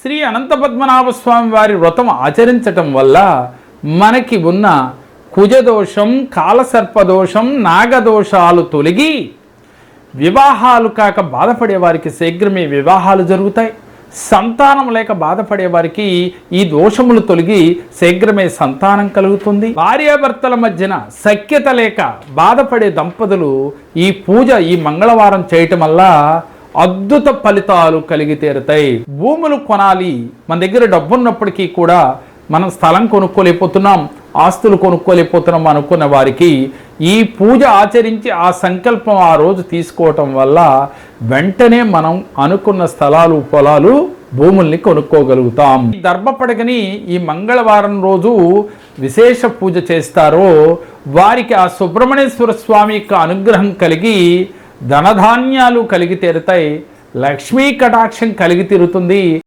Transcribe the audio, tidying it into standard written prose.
శ్రీ అనంత పద్మనాభ స్వామి వారి వ్రతం ఆచరించటం వల్ల మనకి ఉన్న కుజదోషం, కాలసర్పదోషం, నాగదోషాలు తొలగి వివాహాలు కాక బాధపడే వారికి శీఘ్రమే వివాహాలు జరుగుతాయి. సంతానం లేక బాధపడే వారికి ఈ దోషములు తొలగి శీఘ్రమే సంతానం కలుగుతుంది. భార్యాభర్తల మధ్యన సఖ్యత లేక బాధపడే దంపతులు ఈ పూజ ఈ మంగళవారం చేయటం వల్ల అద్భుత ఫలితాలు కలిగి తీరుతాయి. భూములు కొనాలి, మన దగ్గర డబ్బు ఉన్నప్పటికీ కూడా మనం స్థలం కొనుక్కోలేకపోతున్నాం, ఆస్తులు కొనుక్కోలేకపోతున్నాం అనుకున్న వారికి ఈ పూజ ఆచరించి ఆ సంకల్పం ఆ రోజు తీసుకోవటం వల్ల వెంటనే మనం అనుకున్న స్థలాలు, పొలాలు, భూముల్ని కొనుక్కోగలుగుతాం. ఈ దర్భపడగని ఈ మంగళవారం రోజు విశేష పూజ చేస్తారో వారికి ఆ సుబ్రహ్మణ్యేశ్వర స్వామి యొక్క అనుగ్రహం కలిగి ధనధాన్యాలు కలిగి తీరుతాయి, లక్ష్మీ కటాక్షం కలిగి తీరుతుంది.